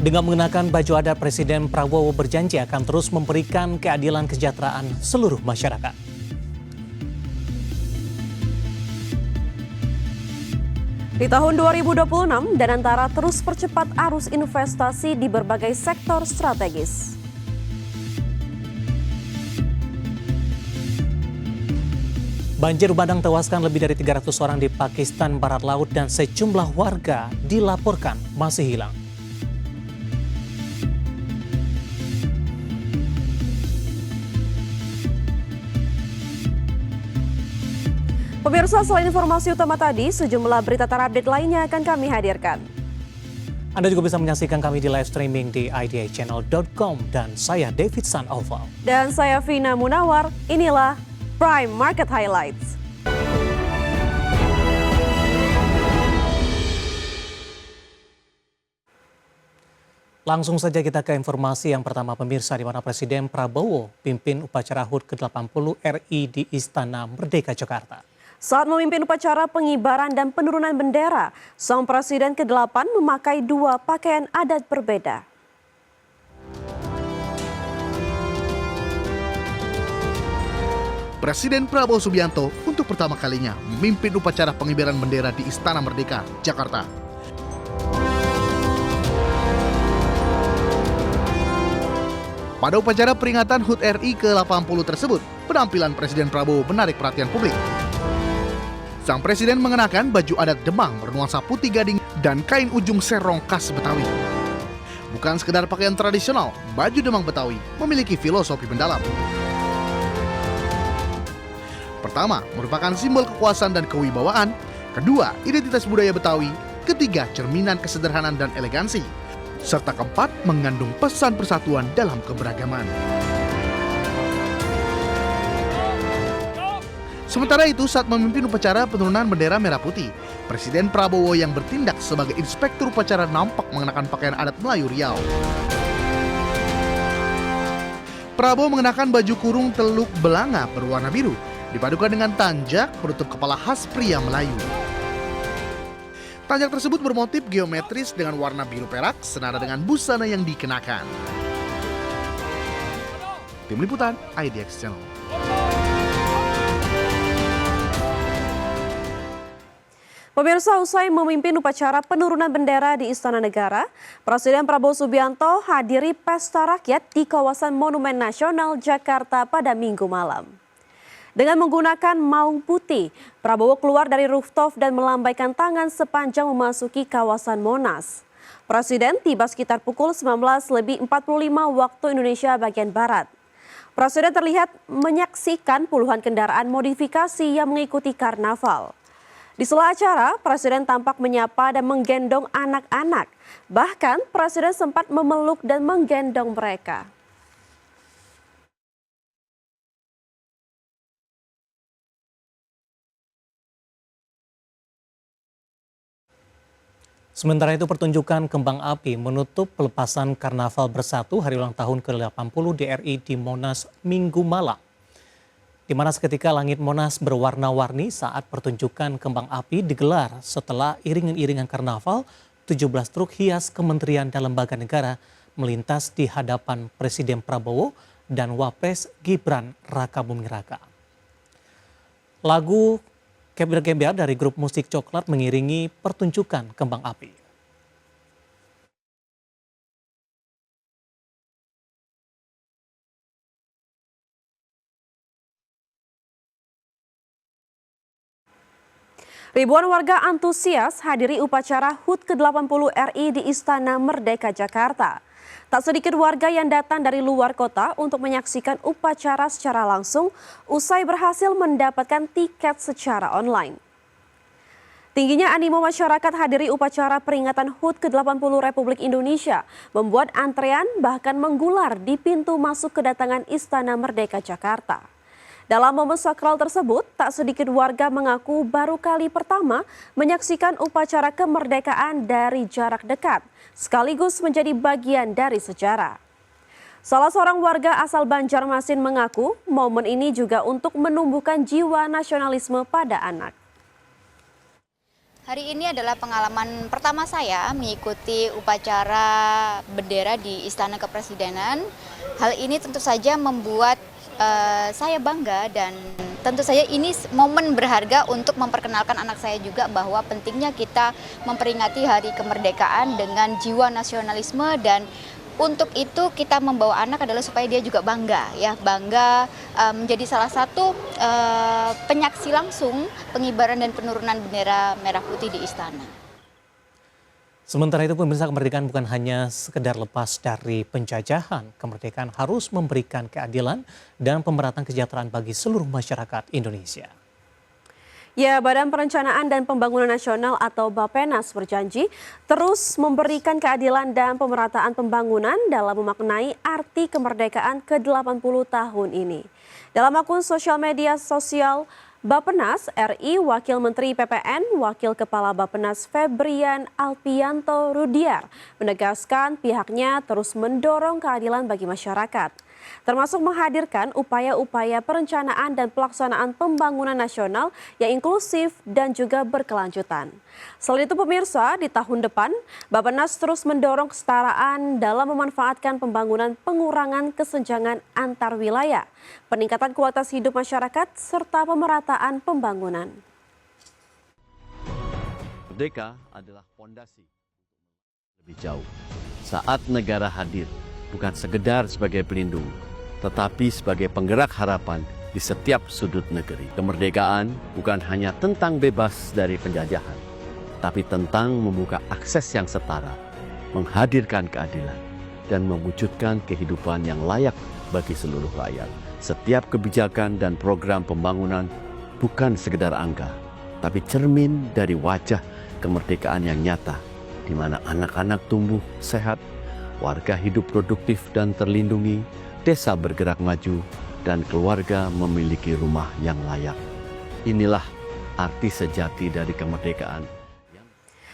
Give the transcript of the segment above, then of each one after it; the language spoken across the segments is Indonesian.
Dengan mengenakan baju adat, Presiden Prabowo berjanji akan terus memberikan keadilan kesejahteraan seluruh masyarakat. Di tahun 2026, Danantara terus percepat arus investasi di berbagai sektor strategis. Banjir bandang tewaskan lebih dari 300 orang di Pakistan Barat Laut dan sejumlah warga dilaporkan masih hilang. Pemirsa, selain informasi utama tadi, sejumlah berita terupdate lainnya akan kami hadirkan. Anda juga bisa menyaksikan kami di live streaming di idachannel.com dan saya David Sanoval. Dan saya Vina Munawar, inilah Prime Market Highlights. Langsung saja kita ke informasi yang pertama, pemirsa, di mana Presiden Prabowo pimpin upacara HUT ke-80 RI di Istana Merdeka, Jakarta. Saat memimpin upacara pengibaran dan penurunan bendera, sang Presiden ke-8 memakai dua pakaian adat berbeda. Presiden Prabowo Subianto untuk pertama kalinya memimpin upacara pengibaran bendera di Istana Merdeka, Jakarta. Pada upacara peringatan HUT RI ke-80 tersebut, penampilan Presiden Prabowo menarik perhatian publik. Sang Presiden mengenakan baju adat Demang bernuansa putih gading dan kain ujung serong khas Betawi. Bukan sekedar pakaian tradisional, baju Demang Betawi memiliki filosofi mendalam. Pertama, merupakan simbol kekuasaan dan kewibawaan. Kedua, identitas budaya Betawi. Ketiga, cerminan kesederhanaan dan elegansi. Serta keempat, mengandung pesan persatuan dalam keberagaman. Sementara itu, saat memimpin upacara penurunan bendera merah putih, Presiden Prabowo yang bertindak sebagai inspektur upacara nampak mengenakan pakaian adat Melayu Riau. Prabowo mengenakan baju kurung teluk belanga berwarna biru, dipadukan dengan tanjak penutup kepala khas pria Melayu. Tanjak tersebut bermotif geometris dengan warna biru perak, senada dengan busana yang dikenakan. Tim Liputan, IDX Channel. Pemirsa, usai memimpin upacara penurunan bendera di Istana Negara, Presiden Prabowo Subianto hadiri pesta rakyat di kawasan Monumen Nasional Jakarta pada Minggu malam. Dengan menggunakan maung putih, Prabowo keluar dari rooftop dan melambaikan tangan sepanjang memasuki kawasan Monas. Presiden tiba sekitar pukul 19.45 waktu Indonesia bagian Barat. Presiden terlihat menyaksikan puluhan kendaraan modifikasi yang mengikuti karnaval. Di sela acara, Presiden tampak menyapa dan menggendong anak-anak. Bahkan, Presiden sempat memeluk dan menggendong mereka. Sementara itu, pertunjukan kembang api menutup pelepasan Karnaval Bersatu hari ulang tahun ke-80 DRI di Monas Minggu malam. Di mana seketika langit Monas berwarna-warni saat pertunjukan kembang api digelar setelah iringan-iringan karnaval 17 truk hias kementerian dan lembaga negara melintas di hadapan Presiden Prabowo dan Wapres Gibran Rakabuming Raka. Lagu Gember-Gember dari grup musik Coklat mengiringi pertunjukan kembang api. Ribuan warga antusias hadiri upacara HUT ke-80 RI di Istana Merdeka, Jakarta. Tak sedikit warga yang datang dari luar kota untuk menyaksikan upacara secara langsung usai berhasil mendapatkan tiket secara online. Tingginya animo masyarakat hadiri upacara peringatan HUT ke-80 Republik Indonesia membuat antrean bahkan menggular di pintu masuk kedatangan Istana Merdeka, Jakarta. Dalam momen sakral tersebut, tak sedikit warga mengaku baru kali pertama menyaksikan upacara kemerdekaan dari jarak dekat, sekaligus menjadi bagian dari sejarah. Salah seorang warga asal Banjarmasin mengaku momen ini juga untuk menumbuhkan jiwa nasionalisme pada anak. Hari ini adalah pengalaman pertama saya mengikuti upacara bendera di Istana Kepresidenan. Hal ini tentu saja membuat saya bangga dan tentu saja ini momen berharga untuk memperkenalkan anak saya juga bahwa pentingnya kita memperingati hari kemerdekaan dengan jiwa nasionalisme dan untuk itu kita membawa anak adalah supaya dia juga bangga menjadi salah satu penyaksi langsung pengibaran dan penurunan bendera merah putih di istana. Sementara itu pemirsa, kemerdekaan bukan hanya sekedar lepas dari penjajahan. Kemerdekaan harus memberikan keadilan dan pemerataan kesejahteraan bagi seluruh masyarakat Indonesia. Ya, Badan Perencanaan dan Pembangunan Nasional atau Bappenas berjanji terus memberikan keadilan dan pemerataan pembangunan dalam memaknai arti kemerdekaan ke-80 tahun ini. Dalam akun sosial media sosial Bappenas RI, Wakil Menteri PPN, Wakil Kepala Bappenas Febrian Alpianto Rudiar menegaskan pihaknya terus mendorong keadilan bagi masyarakat, termasuk menghadirkan upaya-upaya perencanaan dan pelaksanaan pembangunan nasional yang inklusif dan juga berkelanjutan. Selain itu pemirsa, di tahun depan Bappenas terus mendorong kesetaraan dalam memanfaatkan pembangunan pengurangan kesenjangan antar wilayah, peningkatan kualitas hidup masyarakat, serta pemerataan pembangunan. Merdeka adalah fondasi lebih jauh. Saat negara hadir, bukan sekedar sebagai pelindung, tetapi sebagai penggerak harapan di setiap sudut negeri. Kemerdekaan bukan hanya tentang bebas dari penjajahan, tapi tentang membuka akses yang setara, menghadirkan keadilan, dan mewujudkan kehidupan yang layak bagi seluruh rakyat. Setiap kebijakan dan program pembangunan bukan sekedar angka, tapi cermin dari wajah kemerdekaan yang nyata, di mana anak-anak tumbuh sehat, warga hidup produktif dan terlindungi, desa bergerak maju, dan keluarga memiliki rumah yang layak. Inilah arti sejati dari kemerdekaan.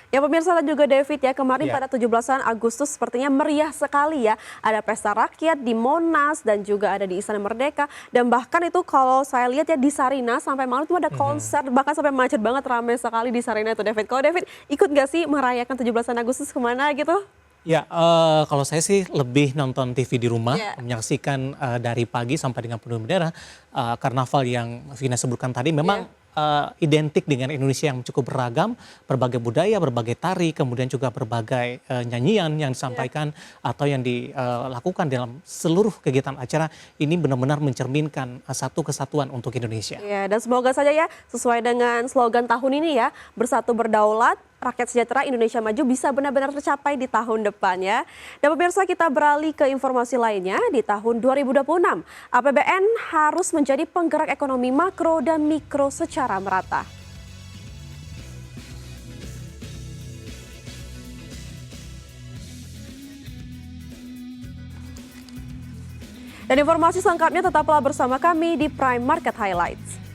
Ya pemirsa dan juga David ya, kemarin pada 17 Agustus sepertinya meriah sekali ya. Ada pesta rakyat di Monas dan juga ada di Istana Merdeka. Dan bahkan itu kalau saya lihat ya di Sarina sampai malam itu ada konser, bahkan sampai macet banget, ramai sekali di Sarina itu David. Kalau David ikut gak sih merayakan 17 Agustus kemana gitu? Ya, kalau saya sih lebih nonton TV di rumah, menyaksikan dari pagi sampai dengan penurunan bendera. Karnaval yang Vina sebutkan tadi memang identik dengan Indonesia yang cukup beragam, berbagai budaya, berbagai tari, kemudian juga berbagai nyanyian yang disampaikan atau yang dilakukan dalam seluruh kegiatan acara ini benar-benar mencerminkan satu kesatuan untuk Indonesia. Ya, dan semoga saja ya sesuai dengan slogan tahun ini ya, bersatu berdaulat, rakyat sejahtera, Indonesia maju bisa benar-benar tercapai di tahun depan ya. Dan pemirsa, kita beralih ke informasi lainnya. Di tahun 2026, APBN harus menjadi penggerak ekonomi makro dan mikro secara merata. Dan informasi selengkapnya tetaplah bersama kami di Prime Market Highlights.